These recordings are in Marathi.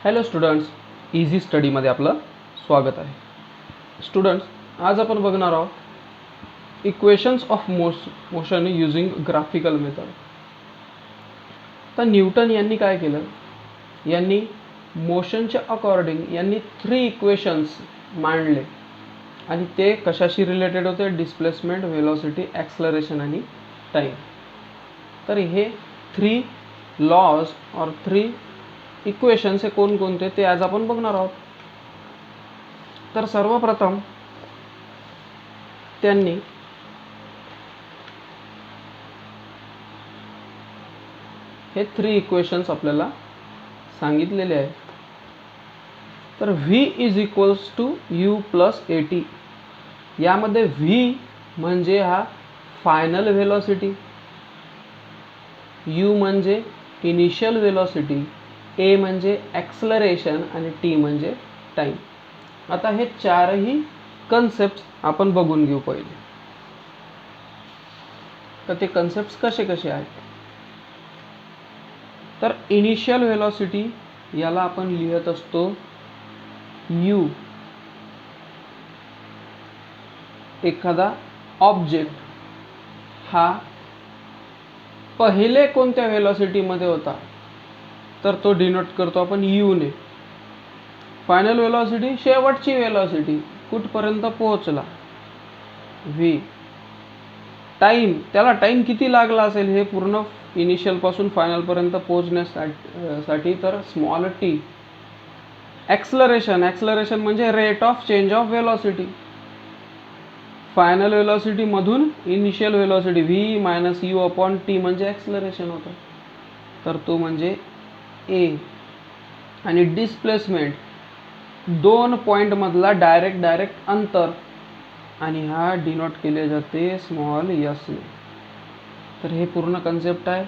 हॅलो स्टुडंट्स, इझी स्टडीमध्ये आपलं स्वागत आहे. स्टुडंट्स, आज आपण बघणार आहोत equations of motion using graphical method. तर न्यूटन यांनी काय केलं, यांनी मोशनच्या अकॉर्डिंग यांनी 3 इक्वेशन्स मांडले आणि ते कशाशी रिलेटेड होते? डिस्प्लेसमेंट, व्हेलॉसिटी, ॲक्सलरेशन आणि टाईम. तर हे 3 लॉज और 3 इक्वेशन्स हे कोणकोणते ते आज आपण बघणार आहोत. तर सर्वप्रथम त्यांनी हे 3 इक्वेशन्स आपल्याला सांगितलेले आहे. तर v is equals to u plus at. यामध्ये v म्हणजे हा फायनल व्हेलॉसिटी, u म्हणजे इनिशियल व्हेलॉसिटी, a म्हणजे ॲक्सलरेशन आणि t म्हणजे टाईम. आता हे 4ही कन्सेप्ट्स आपण बघून घेऊ पहिले. तर ते कन्सेप्ट्स कसे कसे आहेत? तर इनिशियल व्हेलॉसिटी याला आपण लिहित असतो u. एखादा ऑब्जेक्ट हा पहिले कोणत्या व्हेलॉसिटीमध्ये होता तर तो डिनोट करतो आपण u ने. फायनल व्हेलॉसिटी शेवटची व्हेलॉसिटी, कुठपर्यंत पोहोचला, v. टाईम, त्याला टाईम किती लागला असेल हे पूर्ण इनिशियल पासून फायनल पर्यंत पोहोचण्यासाठी, तर स्मॉल t. ॲक्सलरेशन, ॲक्सलरेशन म्हणजे rate of change of velocity. Final velocity मधून initial velocity v minus u upon t म्हणजे ॲक्सलरेशन होतं, तर तो म्हणजे a. आणि डिस्प्लेसमेंट, 2 पॉईंट मधला डायरेक्ट अंतर, आणि हा डिनोट केले जाते स्मॉल s ने. तर हे पूर्ण कन्सेप्ट आहे.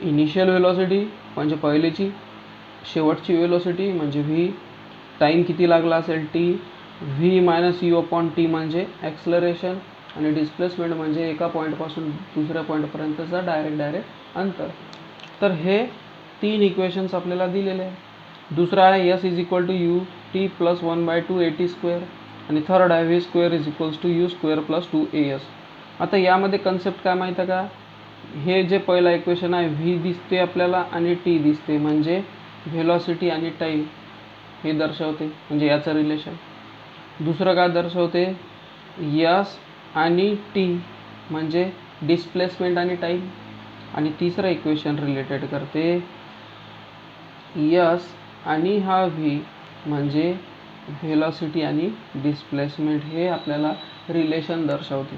इनिशियल व्हेलॉसिटी म्हणजे पहिलेची, शेवटची व्हेलॉसिटी म्हणजे v, टाईम किती लागला असेल t, v minus u upon t म्हणजे ॲक्सलरेशन, आणि डिस्प्लेसमेंट म्हणजे एका पॉईंटपासून दुसऱ्या पॉईंटपर्यंतचा डायरेक्ट अंतर. तर हे 3 इक्वेशन्स आपल्याला दिलेले आहे. दुसरा आहे s is equal to u t plus 1/2 at square, आणि थर्ड आहे v square is equals to you square plus 2as. आता यामध्ये कन्सेप्ट काय माहीत आहे का? हे जे पहिला इक्वेशन आहे v दिसते आपल्याला आणि t दिसते, म्हणजे व्हेलॉसिटी आणि टाईम हे दर्शवते, म्हणजे याचं रिलेशन. दुसरं काय दर्शवते? s आणि t म्हणजे डिस्प्लेसमेंट आणि टाईम. आणि तिसरं इक्वेशन रिलेटेड करते s आणि हा v म्हणजे व्हेलॉसिटी आणि डिस्प्लेसमेंट, हे आपल्याला रिलेशन दर्शवते.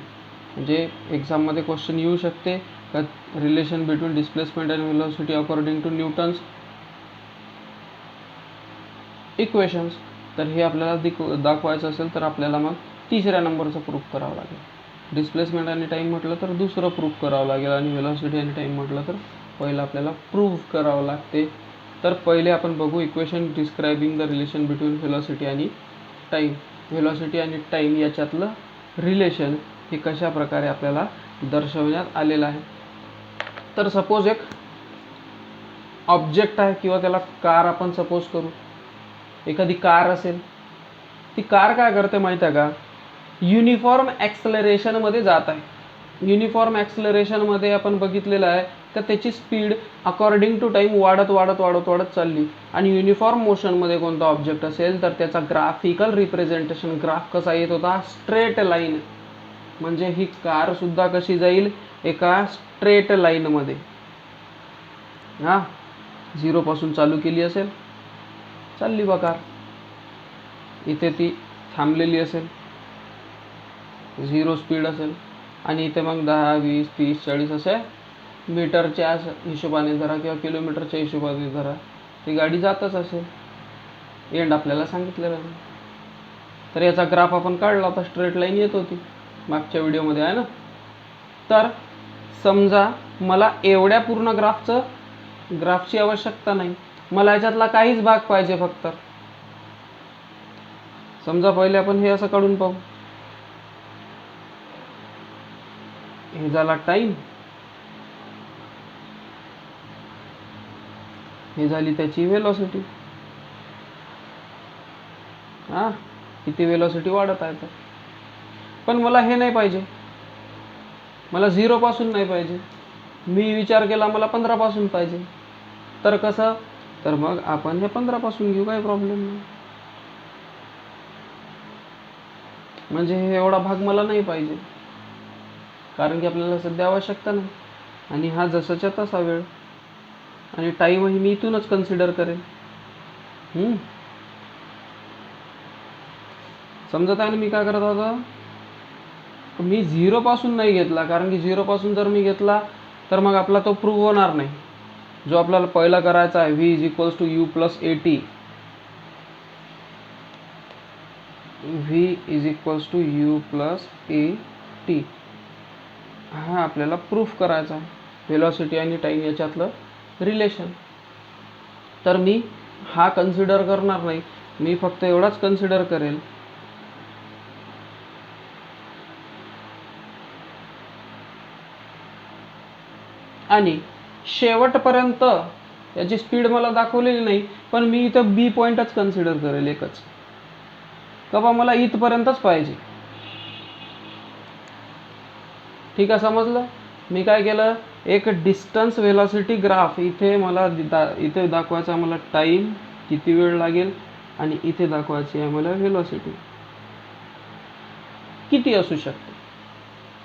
म्हणजे एक्झाममध्ये क्वेश्चन येऊ शकते का relation between displacement and velocity according to Newton's equations. तर हे आपल्याला दाखवायचं असेल तर आपल्याला मग तिसऱ्या नंबरचं प्रूफ करावं लागेल. डिस्प्लेसमेंट आणि टाईम म्हटलं तर दुसरं प्रूफ करावं लागेल, आणि व्हेलॉसिटी आणि टाईम म्हटलं तर पहिलं आपल्याला प्रूफ करावं लागते. तर पहिले आपण बघू equation describing the relation between velocity आणि टाईम. व्हेलॉसिटी आणि टाईम याच्यातलं रिलेशन हे कशा प्रकारे आपल्याला दर्शवण्यात आलेलं आहे. तर सपोज एक ऑब्जेक्ट आहे, किंवा त्याला कार आपण सपोज करू. एखादी कार असेल, ती कार काय करते माहीत आहे का? युनिफॉर्म ॲक्सलरेशनमध्ये जात आहे. युनिफॉर्म ॲक्सलरेशनमध्ये आपण बघितलेलं आहे का त्याची स्पीड अकॉर्डिंग टू टाईम वाढत चालली. आणि युनिफॉर्म मोशनमध्ये कोणता ऑब्जेक्ट असेल तर त्याचा ग्राफिकल रिप्रेझेंटेशन, ग्राफ कसा येत होता? Straight line. म्हणजे ही कार सुद्धा कशी जाईल? एका स्ट्रेट लाईनमध्ये. हां, 0 पासून चालू केली असेल, चालली बा कार, इथे ती थांबलेली असेल, 0 स्पीड असेल, आणि इथे मग 10, 20, 30, 40 असे मीटरच्या हिशोबाने धरा किंवा किलोमीटरच्या हिशोबाने धरा, ती गाडी जातच असेल. एंड आपल्याला सांगितलेलं नाही. तर याचा ग्राफ आपण काढला होता, स्ट्रेट लाईन येत होती मागच्या व्हिडिओमध्ये, आहे ना. तर समजा मला एवढ्या पूर्ण ग्राफची आवश्यकता नाही, मला याच्यातला काहीच भाग पाहिजे फक्त. समजा पहिले आपण हे असं काढून पाहू. हे झाला टाईम, ही झाली त्याची व्हेलॉसिटी. हां, किती वेलोसिटी वाढत आहे तर. पण मला हे नाही पाहिजे, मला 0 पासून नाही पाहिजे. मी विचार केला मला 15 पासून पाहिजे. तर कसं? तर मग आपण हे 15 पासून घेऊ, काही प्रॉब्लेम नाही. म्हणजे हे एवढा भाग मला नाही पाहिजे, कारण की आपल्याला सध्या आवश्यकता नाही. आणि हा जसाच्या तसा वेळ, आणि टाईमही मी इथूनच कन्सिडर करेन. समजत आहे ना मी काय करत होतो? मी 0 पासून नाही घेतला, कारण की 0 पासून जर मी घेतला तर मग आपला तो प्रूव्ह होणार नाही, जो आपल्याला पहिला करायचा आहे. v = u + at. v = u + at. हा आपल्याला प्रूफ करायचा आहे, वेलॉसिटी आणि टाईम याच्यातलं रिलेशन. तर मी हा कन्सिडर करणार नाही, मी फक्त एवढाच कन्सिडर करेल आणि शेवटपर्यंत याची स्पीड मला दाखवलेली नाही, पण मी इथं बी पॉईंटच कन्सिडर करेल एकच, का बा मला इथपर्यंतच पाहिजे. ठीक आहे, समजलं? मी काय केलं, एक डिस्टन्स वेलॉसिटी ग्राफ इथे मला इथे दाखवायचा मला टाईम किती वेळ लागेल, आणि इथे दाखवायची आहे मला वेलॉसिटी किती असू शकते.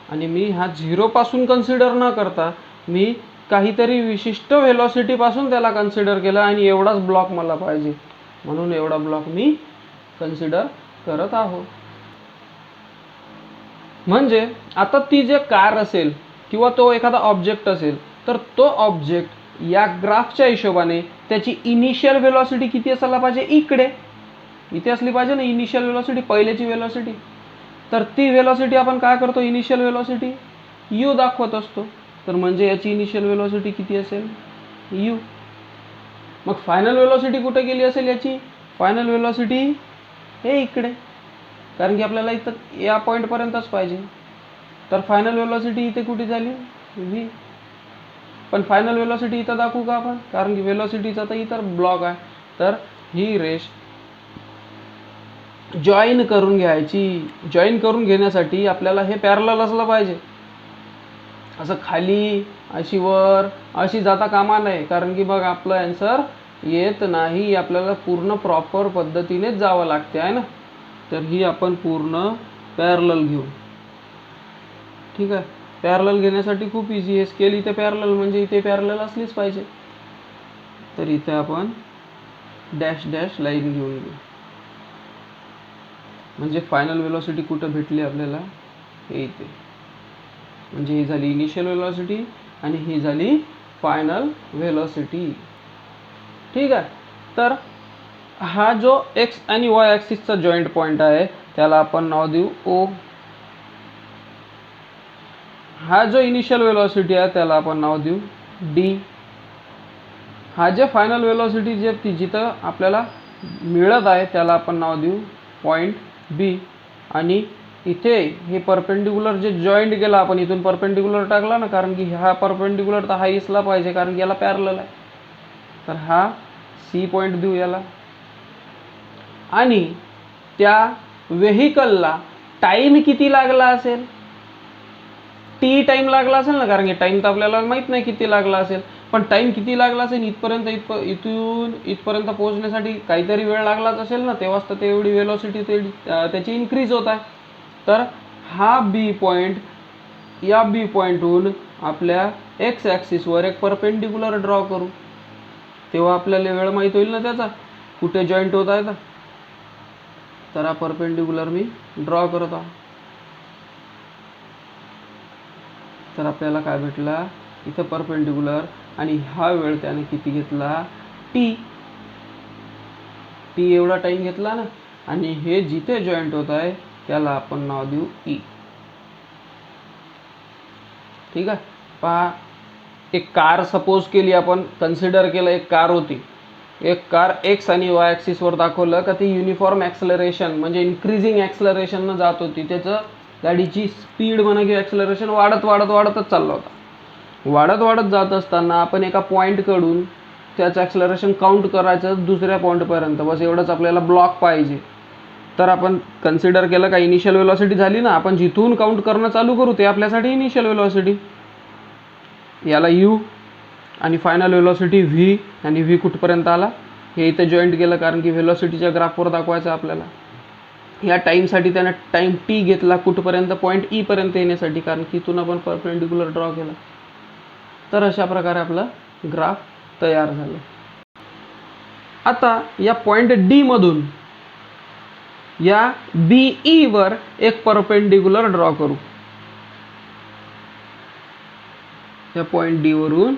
आणि मी हा 0 पासून कन्सिडर न करता मी काहीतरी विशिष्ट वेलॉसिटी पासून त्याला कन्सिडर केलं, आणि एवढाच ब्लॉक मला पाहिजे, म्हणून एवढा ब्लॉक मी कन्सिडर करत आहो. म्हणजे आता ती जे कार असेल किंवा तो एखादा ऑब्जेक्ट असेल, तर तो ऑब्जेक्ट या ग्राफच्या हिशोबाने त्याची इनिशियल वेलॉसिटी किती असायला पाहिजे, इथे असली पाहिजे ना इनिशियल वेलॉसिटी, पहिल्याची वेलॉसिटी. तर ती वेलॉसिटी आपण काय करतो, इनिशियल वेलॉसिटी यू दाखवत असतो. तर म्हणजे याची इनिशियल वेलॉसिटी किती असेल, यू. मग फायनल वेलॉसिटी कुठे गेली असेल याची, फायनल वेलॉसिटी हे इकडे, कारण की आपल्याला इथं या पॉईंटपर्यंतच पाहिजे. तर फायनल वेलॉसिटी इथे कुठे झाली, व्ही. पण फायनल वेलॉसिटी इथं दाखवू का आपण, कारण की वेलॉसिटीचा तर इथं ब्लॉक आहे. तर ही रेष जॉईन करून घ्यायची. जॉईन करून घेण्यासाठी आपल्याला हे पॅरलल असलं पाहिजे, असं खाली अशी वर अशी जाता कामा नये, कारण की मग आपलं आन्सर येत नाही. आपल्याला पूर्ण प्रॉपर पद्धतीनेच जावं लागते आहे ना. तर ही आपण पूर्ण पॅरलल घेऊ. ठीक आहे, पॅरलल घेण्यासाठी खूप इझी आहे. स्केल इथे पॅरलल म्हणजे इथे पॅरलल असलीच पाहिजे. तर इथे आपण डॅश डॅश लाईन घेऊन घेऊ, म्हणजे फायनल वेलॉसिटी कुठं भेटली आपल्याला, हे इथे. म्हणजे ही झाली इनिशियल वेलॉसिटी आणि ही झाली फायनल वेलॉसिटी. ठीक आहे, तर हा जो एक्स आणि वाय ॲक्सिसचा जॉईंट पॉईंट आहे त्याला आपण नाव देऊ ओ. हा जो इनिशियल वेलॉसिटी आहे त्याला आपण नाव देऊ डी. हा जे फायनल वेलॉसिटी जे जिथं आपल्याला मिळत आहे त्याला आपण नाव देऊ पॉईंट बी. आणि इथे हे परपेंडिक्युलर जे जॉईंट केला आपण, इथून परपेंडिक्युलर टाकला ना, कारण की हा परपेंडिक्युलर तर हा इसला पाहिजे, कारण की याला पॅरलल आहे. तर हा सी पॉईंट देऊ याला. आणि त्या व्हेकलला टाईम किती लागला असेल, टी टाईम लागला असेल ना, कारण की टाईम तर आपल्याला माहीत नाही किती लागला असेल, पण टाईम किती लागला असेल, इथून इथपर्यंत पोहोचण्यासाठी काहीतरी वेळ लागलाच असेल ना, तेव्हाच तर तेवढी वेलॉसिटी त्याची इन्क्रीज होत आहे. तर हा बी पॉईंट, या बी पॉईंटहून आपल्या एक्स ॲक्सिसवर एक परपेंडिक्युलर ड्रॉ करू, तेव्हा आपल्याला वेळ माहीत होईल ना त्याचा कुठे जॉईंट होत आहे. तर हा परपेंडिक्युलर मी ड्रॉ करत आहे. तर आपल्याला काय भेटला, इथं परपेंडिक्युलर, आणि हा वेळ त्याने किती घेतला, टी. टी एवढा टाईम घेतला ना, आणि हे जिथे जॉईंट होत आहे त्याला आपण नाव देऊ ई. ठीक आहे, पहा, एक कार सपोज केली आपण, कन्सिडर केलं एक कार होती. एक कार एक्स आणि वाय ॲक्सिसवर दाखवलं का ती युनिफॉर्म ॲक्सलरेशन म्हणजे इन्क्रीजिंग ॲक्सलरेशननं जात होती. त्याचं गाडीची स्पीड म्हणा किंवा ॲक्सलरेशन वाढतच चालला होता. वाढत जात असताना आपण एका पॉईंटकडून त्याचं ॲक्सलरेशन काउंट करायचं दुसऱ्या पॉईंटपर्यंत, बस एवढंच आपल्याला ब्लॉक पाहिजे. तर आपण कन्सिडर केलं का इनिशियल वेलोसिटी झाली ना, आपण जिथून काउंट करणं चालू करू ते आपल्यासाठी इनिशियल वेलोसिटी. याला यू आणि फायनल वेलोसिटी व्ही, आणि व्ही कुठपर्यंत आला हे इथे जॉईंट केलं कारण की वेलोसिटीच्या ग्राफवर दाखवायचं आपल्याला. या टाईमसाठी त्यानं टाईम टी घेतला कुठपर्यंत, पॉईंट ई पर्यंत येण्यासाठी, कारण की इथून आपण परपेंडिक्युलर ड्रॉ केला. तर अशा प्रकारे आपला ग्राफ तयार झालं. आता या पॉईंट डी मधून या बीई वर एक परपेंडिक्युलर ड्रॉ करू. या पॉईंट डी वरून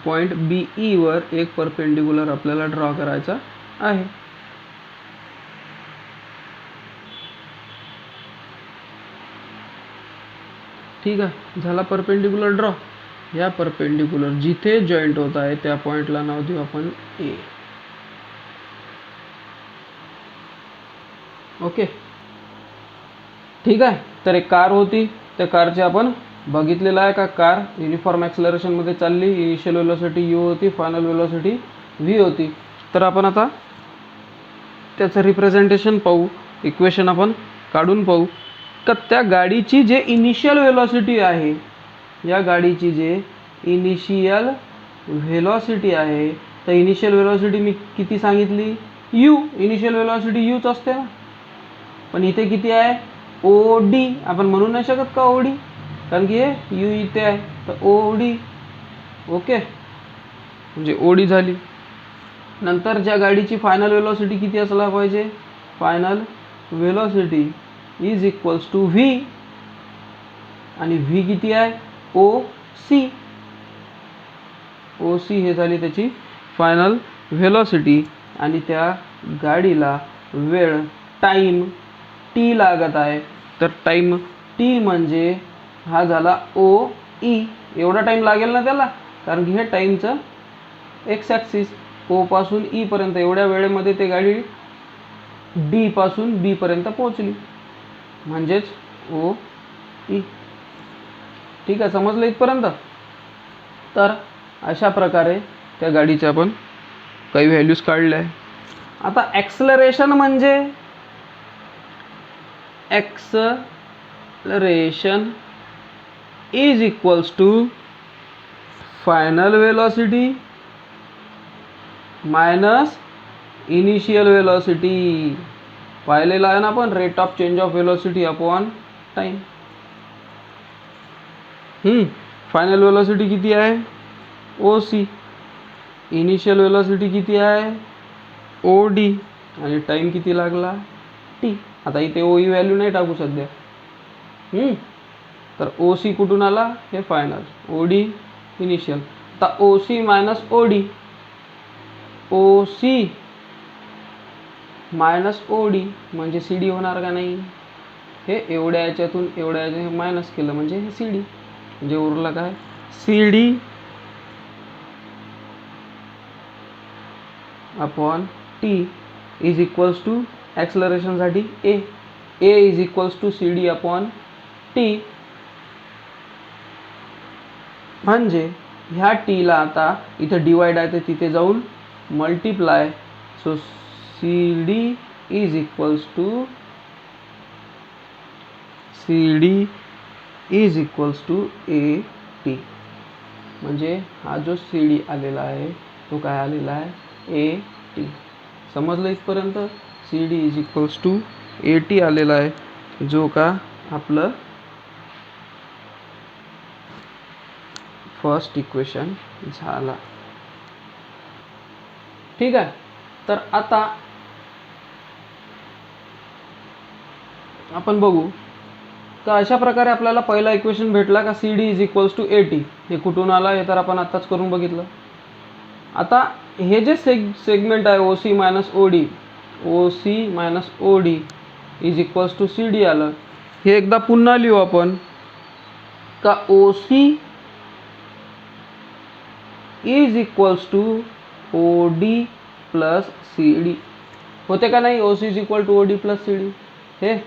पॉईंट बीई वर एक परपेंडिक्युलर आपल्याला ड्रॉ करायचा आहे. ठीक आहे, झाला परपेंडिक्युलर ड्रॉ. या परपेंडिक्युलर जिथे जॉईंट होत आहे त्या पॉईंटला नाव देऊ आपण ए. ओके, ठीक आहे. तर एक कार होती, त्या कारचे आपण बघितलेलं आहे का, कार युनिफॉर्म ॲक्सलरेशनमध्ये चालली. इनिशियल वेलोसिटी यू होती, फायनल वेलोसिटी व्ही होती. तर आपण आता त्याचं रिप्रेझेंटेशन पाहू, इक्वेशन आपण काढून पाहू का त्या गाडीची जे इनिशियल वेलोसिटी आहे, या गाडीची जे इनिशियल व्हेलॉसिटी आहे, तर इनिशियल वेलोसिटी मी किती सांगितली, यू. इनिशियल वेलोसिटी यूच असते ना, पण इथे किती आहे, ओ डी. आपण म्हणू नाही शकत का ओ डी, कारण की हे यू इथे आहे, तर ओ डी. ओके, म्हणजे ओ डी झाली. नंतर ज्या गाडीची फायनल वेलोसिटी किती असला पाहिजे, final velocity is equals to v, आणि व्ही किती आहे, ओ सी. ओ सी हे झाली त्याची फायनल वेलोसिटी, आणि त्या गाडीला वेळ टाईम टी लागत आहे. तर टाईम टी म्हणजे हा झाला ओ ई. एवढा टाईम लागेल ना त्याला, कारण की हे टाईमचं एक्स ॲक्सिस, ओ पासून ई पर्यंत एवढ्या वेळेमध्ये ते गाडी डी पासून बी पर्यंत पोहोचली, म्हणजेच ओ ई. ठीक आहे, समजलं इथपर्यंत. तर अशा प्रकारे त्या गाडीचे आपण काही व्हॅल्यूज काढल्या आहे. आता ॲक्सलरेशन म्हणजे acceleration is equals to final velocity minus initial velocity. पाहिलेलं आहे ना आपण, rate of change of velocity upon time. Final velocity किती आहे, ओ सी. इनिशियल वेलोसिटी किती आहे, ओ डी, आणि टाईम किती लागला, टी. आता इथे ओ ई व्हॅल्यू नाही टाकू सध्या. तर ओ सी कुठून आला, हे फायनल, ओ डी इनिशियल. आता o C minus O D, ओ सी मायनस ओ डी म्हणजे सी डी होणार का नाही. हे एवढ्या याच्यातून एवढ्या याच्यात मायनस केलं म्हणजे हे सी डी, म्हणजे उरलं काय, C D upon T is equals to ॲक्सलरेशनसाठी A. A is equals to C D upon T. म्हणजे ह्या टीला आता इथं डिवाइड आहे तर तिथे जाऊन multiply. So c d is equals to C d is equals to a t. म्हणजे हा जो सी डी आलेला आहे तो काय आलेला आहे, ए टी. समजलं इथपर्यंत. C d is equals to a t आलेला आहे, जो का आपलं फर्स्ट इक्वेशन झाला. ठीक आहे. तर आता आपण बघू का अशा प्रकारे आपल्याला पहिला इक्वेशन भेटला का c d is equals to a T. हे कुठून आला हे तर आपण आत्ताच करून बघितलं. आता हे जे सेगमेंट आहे O C minus O D, O C minus O D is equals to C D आलं. हे एकदा पुन्हा लिहू आपण का O C is equals to O D plus C D. होते का नाही, O C is equal to O D plus C D. हे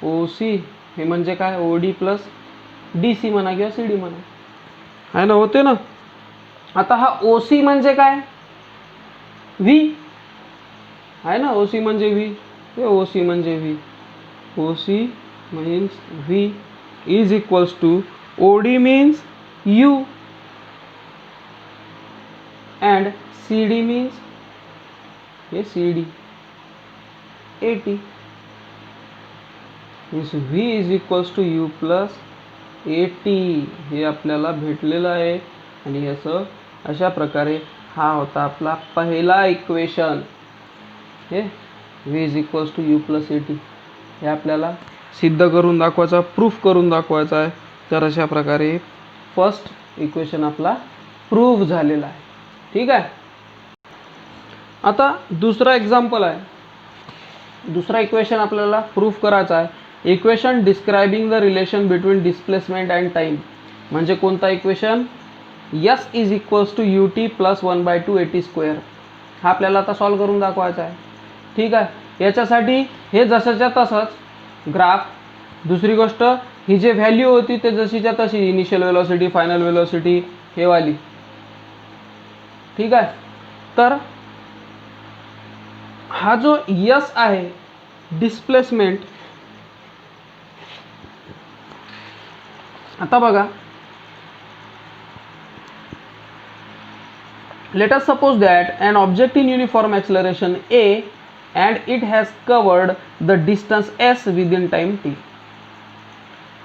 ओ सी हे म्हणजे काय, O D plus D C म्हणा किंवा सी डी म्हणा, आहे ना, होते ना. आता हा ओ सी म्हणजे काय, व्ही आहे ना, ओ सी म्हणजे व्ही. हे ओ सी म्हणजे V. O C means V is equals to O D means U and C D means हे C D A T. Means V is equals to you plus A T हे आपल्याला भेटलेलं आहे. आणि याचं अशा प्रकारे हा होता आपला पहिला इक्वेशन. हे v is equals to you plus A T हे आपल्याला सिद्ध करून दाखवायचा, प्रूफ करून दाखवायचा आहे. तर अशा प्रकारे फर्स्ट इक्वेशन आपला प्रूव्ह झालेला आहे. ठीक आहे. आता दुसरा एक्झाम्पल आहे. दुसरा इक्वेशन आपल्याला प्रूफ करायचा आहे. Equation describing the relation between displacement and time. म्हणजे कोणता equation? S is equals to u t plus 1/2 a t square. हा आपल्याला आता सॉल्व करून दाखवायचा आहे. ठीक आहे. याच्यासाठी हे जसंच्या तसंच ग्राफ. दुसरी गोष्ट ही जे व्हॅल्यू होती ते जशीच्या तशी, इनिशियल वेलोसिटी, फायनल वेलोसिटी हे वाली. ठीक आहे. तर हा जो यस आहे डिस्प्लेसमेंट, आता बघा, let us suppose that an object in uniform acceleration a and it has covered the distance s within time t.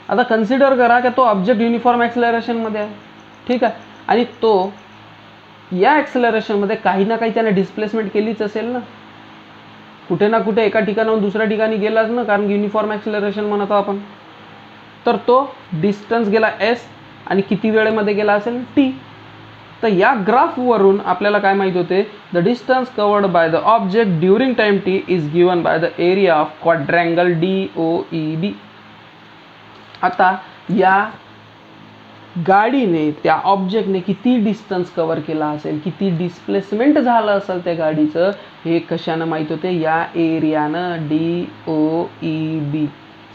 आता कन्सिडर करा की तो ऑब्जेक्ट युनिफॉर्म ॲक्सेलरेशन मध्ये आहे. ठीक आहे. आणि तो या ॲक्सेलरेशन मध्ये काही ना काही त्याने डिस्प्लेसमेंट केलीच असेल ना, कुठे ना कुठे एका ठिकाणाहून दुसऱ्या ठिकाणी गेलाच ना, कारण युनिफॉर्म ॲक्सेलरेशन म्हणतो आपण. तर तो डिस्टन्स गेला एस आणि किती वेळेमध्ये गेला असेल टी. तर या ग्राफवरून आपल्याला काय माहिती होते? The distance covered by the object during time T is given by the area of quadrangle D O E B. आता या गाडीने, त्या ऑब्जेक्टने किती डिस्टन्स कव्हर केला असेल, किती डिस्प्लेसमेंट झालं असेल त्या गाडीचं, हे कशानं माहीत होते? या एरियानं, डी ओ ई बी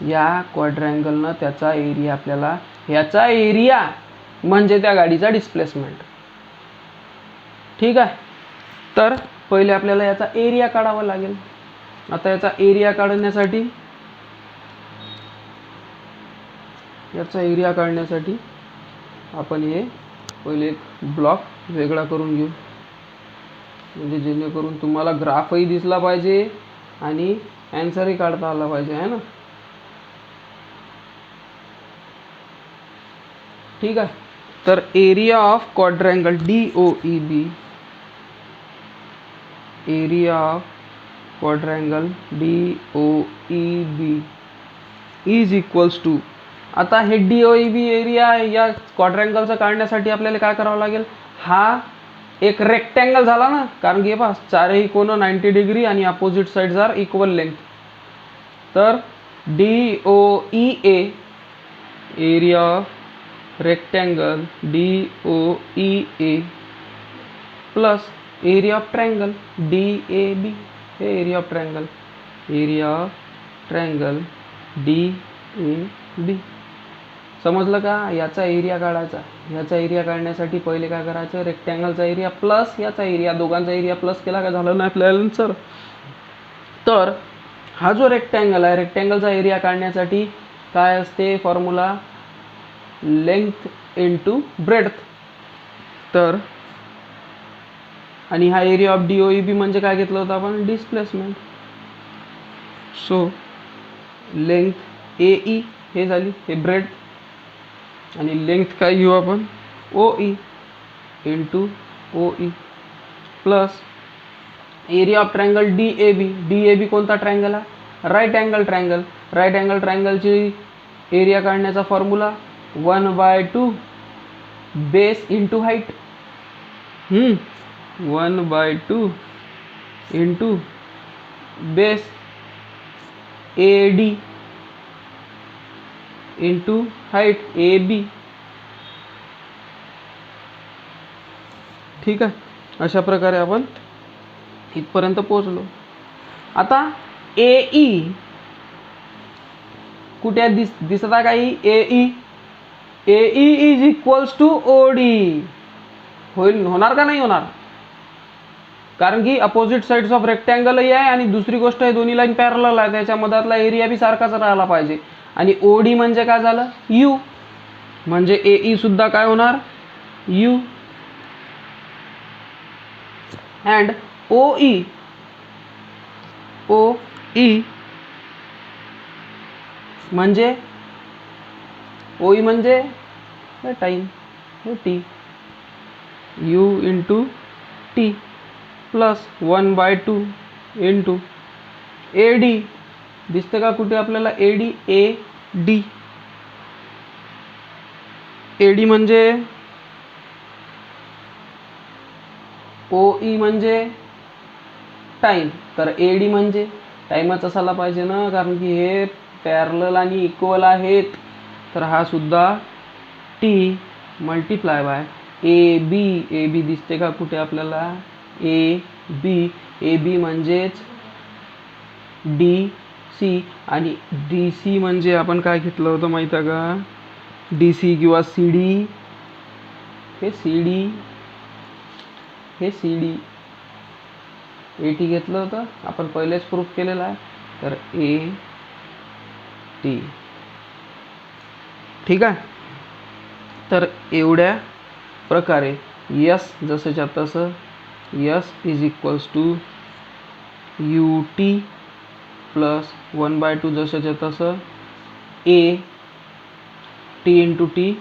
या क्वाड्रँगलनं त्याचा एरिया आपल्याला, ह्याचा एरिया म्हणजे त्या गाडीचा डिस्प्लेसमेंट. ठीक आहे. तर पहिले आपल्याला याचा एरिया काढावा लागेल. आता याचा एरिया काढण्यासाठी आपण हे पहिले एक ब्लॉक वेगळा करून घेऊ, म्हणजे जेणेकरून तुम्हाला ग्राफही दिसला पाहिजे आणि ॲन्सरही काढता आला पाहिजे, आहे ना. ठीक आहे. तर area of quadrangle D O E B, area of quadrangle D O E B is equals to, आता हे D O E B area या क्वाड्रँगलचं काढण्यासाठी आपल्याला काय करावं लागेल? हा एक रेक्टँगल झाला ना, कारण की पहा चारही कोन 90 डिग्री आणि opposite sides are equal length. तर D O E A, area of rectangle D O E A plus area of triangle D A B, हे area of triangle, area of triangle D A B. समजलं का? याचा एरिया काढायचा. याचा एरिया काढण्यासाठी पहिले काय करायचं? रेक्टँगलचा एरिया प्लस याचा एरिया, दोघांचा एरिया प्लस केला का झालं ना आपल्याला आन्सर. तर हा जो रेक्टँगल आहे, रेक्टँगलचा एरिया काढण्यासाठी काय असते फॉर्म्युला? Length into breadth. तर आणि हा area of D O E B म्हणजे काय घेतलं होतं आपण? Displacement. So length A E हे झाली, हे ब्रेड, आणि लेंथ काय घेऊ आपण? O E into O E plus area of triangle D A B. D A B कोणता ट्रायंगल आहे? Right angle triangle. Right angle ट्रायंगलची एरिया काढण्याचा formula 1/2 base into height. 1/2 into base A D into height A B. ठीक आहे. अशा प्रकारे आपण इथपर्यंत पोहोचलो. आता ए ई कुठे दिसत आहे काही? A E is equals to O D. होईल, होणार का नाही होणार? कारण की अपोजिट साइड्स ऑफ रेक्टँगलही आहे आणि दुसरी गोष्ट हे दोन्ही लाईन पॅरलल आहे, त्याच्या मधातला एरिया बी सारखाच राहिला पाहिजे. आणि ओडी म्हणजे काय झालं, यू, म्हणजे ए सुद्धा काय होणार, यू. अँड ओ ई म्हणजे ओई म्हणजे टाइम, हे T, you into T plus 1/2 into A D. दिसते का कुठे आपल्याला A D, A D. A D म्हणजे ओ ई म्हणजे टाइम, तर ए डी म्हणजे टाइमच असायला पाहिजे ना, कारण की हे पॅरलल आणि इक्वल आहेत. तर हा सुद्धा t multiply by a b. A b दिसते का कुठे आपल्याला, ए बी म्हणजेच डी सी. आणि डी सी म्हणजे आपण काय घेतलं होतं माहीत आहे का, डी सी किंवा सी डी, हे सी डी, हे सी डी. ए टी घेतलं होतं आपण, पहिलेच प्रूफ केलेलं आहे. तर ए टी. ठीक आहे. तर एवढ्या प्रकारे यस जसंच्या तसं, s is equals to u t plus 1/2 जसंच्या तसं a t into t,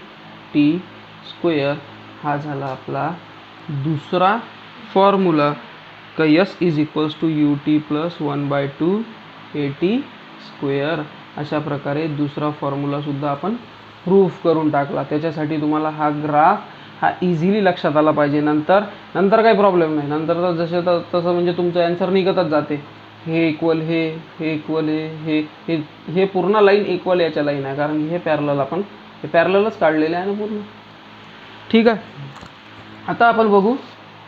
t square. हा झाला आपला दुसरा फॉर्म्युला का s is equals to u t plus 1/2 a t square. अशा प्रकारे दुसरा फॉर्म्युलासुद्धा आपण प्रूफ करून टाकला. त्याच्यासाठी तुम्हाला हा ग्राफ हा इझिली लक्षात आला पाहिजे. नंतर काही प्रॉब्लेम नाही. नंतर तर जसे तसं म्हणजे तुमचं ॲन्सर निघतच जाते. हे इक्वल हे इक्वल हे पूर्ण लाईन इक्वल याच्या लाईन आहे, कारण हे पॅरलल आपण हे पॅरललच काढलेले आहे ना पूर्ण. ठीक आहे. आता आपण बघू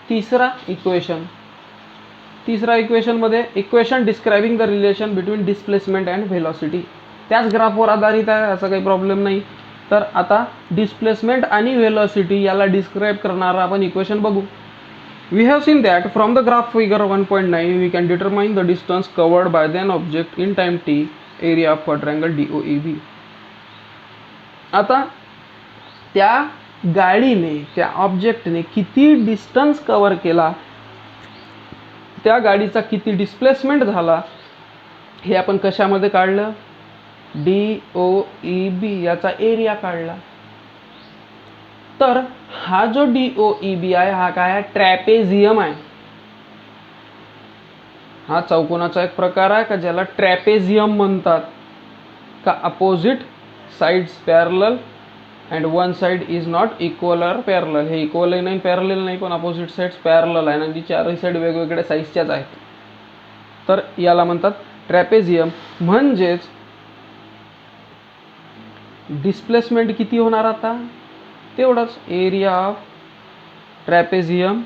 तिसरा इक्वेशन. तिसरा इक्वेशनमध्ये equation describing the relation between displacement and velocity. त्याच ग्राफवर आधारित आहे, असा काही प्रॉब्लेम नाही. तर आता डिस्प्लेसमेंट आणि व्हेलॉसिटी याला डिस्क्राईब करणारा आपण इक्वेशन बघू. We have seen that from the graph figure 1.9 we can determine the distance covered by an object in time t, area of quadrangle DOEB. आता त्या गाडीने, त्या ऑब्जेक्टने किती डिस्टन्स कव्हर केला, त्या गाडीचा किती डिस्प्लेसमेंट झाला, हे आपण कशामध्ये काढलं, DOEB याचा एरिया काढला. तर हा जो DOEB आहे हा काय आहे, ट्रॅपेझियम आहे. हा चौकोनाचा एक प्रकार आहे का ज्याला ट्रॅपेझियम म्हणतात. का opposite sides parallel and one side is not equal or parallel. हे इक्वल नाही पॅरलल नाही, पण अपोजिट साइड्स पॅरलल आहे आणि चारही साइड वेगवेगळ्या साईजच्याच आहेत. तर याला म्हणतात ट्रॅपेझियम. म्हणजेच डिस्प्लेसमेंट किती होणार आता, तेवढंच एरिया ऑफ ट्रॅपेझियम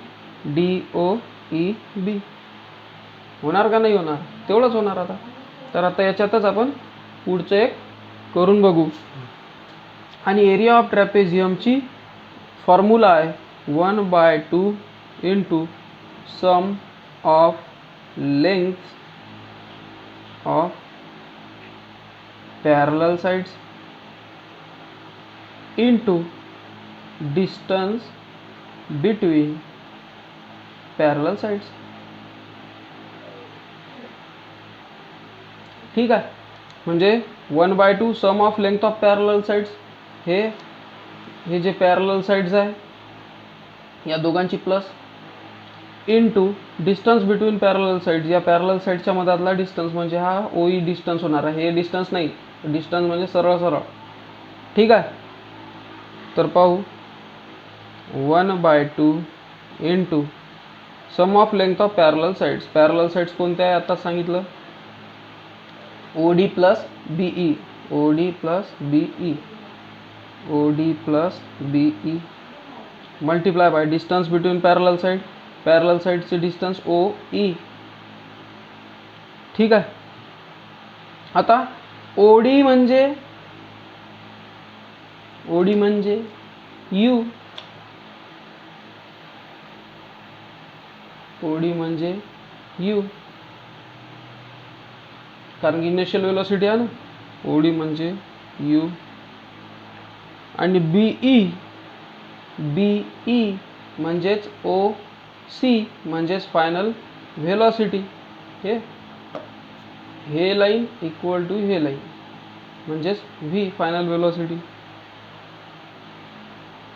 DOEB होणार का नाही होणार, तेवढंच होणार आता. तर आता याच्यातच आपण पुढचं एक करून बघू. आणि एरिया ऑफ ट्रॅपेझियमची फॉर्म्युला आहे 1/2 into sum of length of parallel sides into distance between parallel sides. ठीक आहे. म्हणजे 1/2 sum of length of parallel sides, हे जे पॅरलल साइड्स आहे या दोघांची plus into distance between parallel sides, या पॅरलल साइडच्या मधातला डिस्टन्स म्हणजे हा OE डिस्टन्स होणार आहे. हे डिस्टन्स नाही, डिस्टन्स म्हणजे सरळ. ठीक आहे. तर पाहू 1/2 into sum of length of parallel sides. Parallel sides कोणत्या आहे आता सांगितलं, OD plus BE, OD plus BE multiply by distance between parallel side, parallel साइडचे डिस्टन्स OE. ठीक आहे. आता OD म्हणजे U, OD म्हणजे u, कारण की इनिशियल वेलोसिटी आहे ना. OD म्हणजे u. आणि BE म्हणजेच OC म्हणजेच फायनल व्हेलॉसिटी. हे लाईन इक्वल टू हे लाईन म्हणजेच v final velocity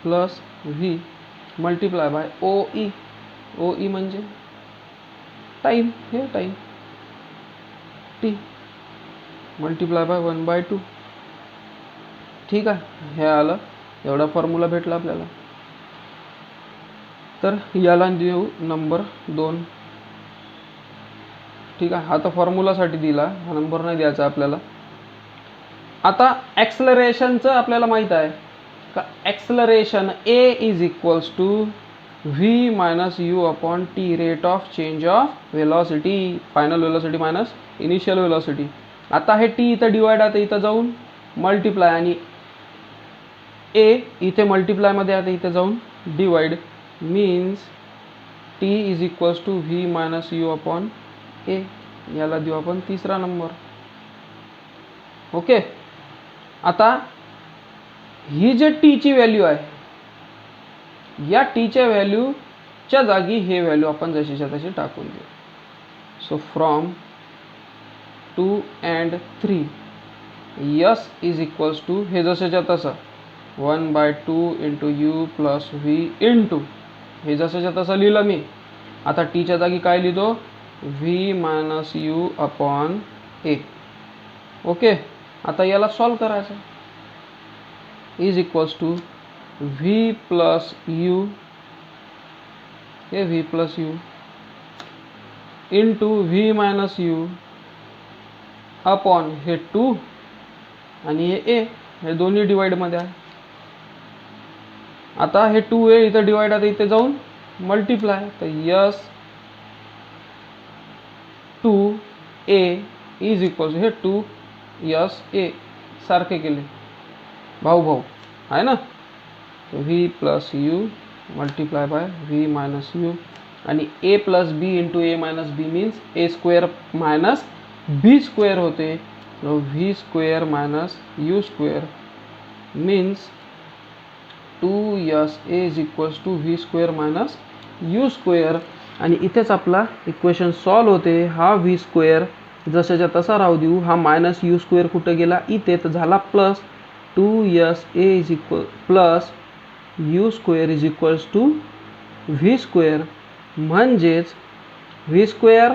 plus v multiply by OE म्हणजे टाइम, हे टाइम t मल्टिप्लाय बाय 1/2. ठीक आहे, हे आलं, एवढा फॉर्म्युला भेटला आपल्याला. तर याला देऊ नंबर 2. ठीक आहे, हा तर फॉर्म्युलासाठी दिला, हा नंबर नाही द्यायचा आपल्याला. आता ॲक्सलरेशनचं आपल्याला माहीत आहे का, acceleration A is equals to v minus u upon t, rate of change of velocity, final velocity minus initial velocity. आता हे टी इथं डिवाइड आहे, इथं जाऊन मल्टिप्लाय, आणि ए इथे मल्टिप्लायमध्ये आहे, इथे जाऊन divide, means T is equals to v minus U upon A. याला देऊ आपण तिसरा नंबर. ओके, आता ही जे टीची व्हॅल्यू आहे, या टीच्या व्हॅल्यूच्या जागी हे व्हॅल्यू आपण जशीच्या तशी टाकून देऊ. So from 2 and 3 S is equals to, हे जसंच्या तसं 1/2 into u plus v into, हे जसंच्या तसं लिहिलं मी. आता टीच्या जागी काय लिहितो, V minus U upon A. Okay, आता याला सॉल्व करायचं. Is equals to V plus U, हे V plus U into V minus U upon हे 2 आणि हे ए, हे दोन्ही डिवाइडमध्ये आहे. आता हे 2a इथं डिवाइड आहे, इथे जाऊन मल्टिप्लाय, तर यस 2a इज इक्वल्स, हे 2 सारखे केले, भाऊ आहे ना. V plus u multiply by v minus u, आणि a plus b into a minus b means a square minus b square होते. V square minus u square means 2sa is equals to V square minus u square. आणि इथेच आपला इक्वेशन सॉल्व होते. हा व्ही स्क्वेअर जशाच्या तसा राहू देऊ, हा मायनस यू स्क्वेअर कुठं गेला, इथे, तर झाला plus 2sa is equal plus U square is equals to V square, म्हणजेच V square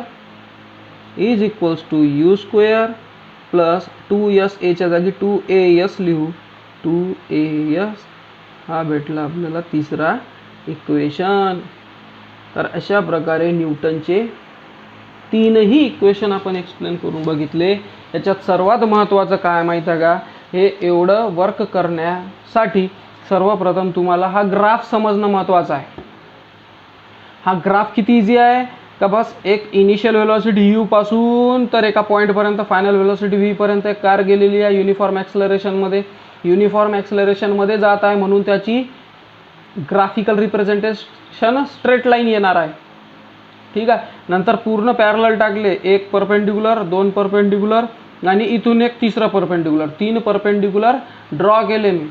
is equals to you square plus 2saच्या जागी 2as लिहू, 2as. हा भेटला आपल्याला तिसरा इक्वेशन. तर अशा प्रकारे न्यूटनचे तीनही इक्वेशन आपण एक्सप्लेन करून बघितले. याच्यात सर्वात महत्त्वाचं काय माहीत आहे का, हे एवढं वर्क करण्यासाठी सर्वप्रथम तुम्हाला हा ग्राफ समजणं महत्त्वाचं आहे. हा ग्राफ किती इझी आहे का, बस एक इनिशियल वेलॉसिटी u पासून तर एका पॉईंटपर्यंत फायनल वेलॉसिटी v पर्यंत एक कार गेलेली आहे युनिफॉर्म ॲक्सलरेशनमध्ये. युनिफॉर्म ॲक्सलरेशनमध्ये जात आहे म्हणून त्याची ग्राफिकल रिप्रेझेंटेशन स्ट्रेट लाईन येणार आहे. ठीक आहे, नंतर पूर्ण पॅरलल टाकले, एक परपेंडिक्युलर, 2 परपेंडिक्युलर आणि इथून एक तिसरा परपेंडिक्युलर, 3 परपेंडिक्युलर ड्रॉ केले मी.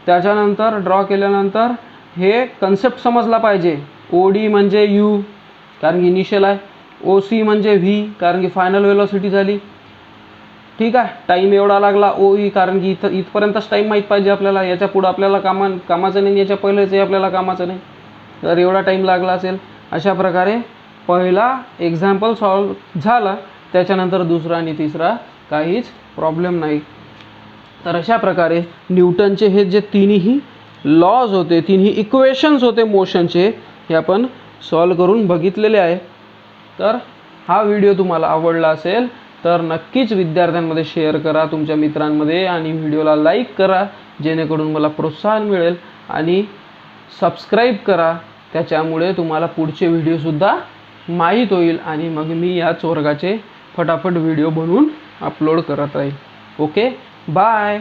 त्याच्यानंतर ड्रॉ केल्यानंतर हे कन्सेप्ट समजला पाहिजे. OD म्हणजे u कारण की इनिशियल आहे, OC म्हणजे v कारण की फायनल वेलॉसिटी झाली. ठीक आहे, टाईम एवढा लागला, OE कारण की इथपर्यंतच टाईम माहीत पाहिजे आपल्याला, याच्या पुढं आपल्याला कामाचं नाही, याच्या पहिलेच आपल्याला कामाचं नाही, तर एवढा टाईम लागला असेल. अशा प्रकारे पहिला एक्झाम्पल सॉल्व झाला, त्याच्यानंतर दुसरा आणि तिसरा काहीच प्रॉब्लेम नाही. तर अशा प्रकारे न्यूटनचे हे जे तिन्ही लॉज होते, तिन्ही इक्वेशन्स होते मोशनचे, हे आपण सॉल्व करून बघितलेले आहे. तर हा व्हिडिओ तुम्हाला आवडला असेल तर नक्कीच विद्यार्थ्यांमध्ये शेअर करा, तुमच्या मित्रांमध्ये, आणि व्हिडिओला लाईक करा जेणेकरून मला प्रोत्साहन मिळेल, आणि सबस्क्राईब करा, त्याच्यामुळे तुम्हाला पुढचे व्हिडिओसुद्धा माहीत होईल आणि मग मी याच वर्गाचे फटाफट व्हिडिओ बनवून अपलोड करत राहील. Okay, bye.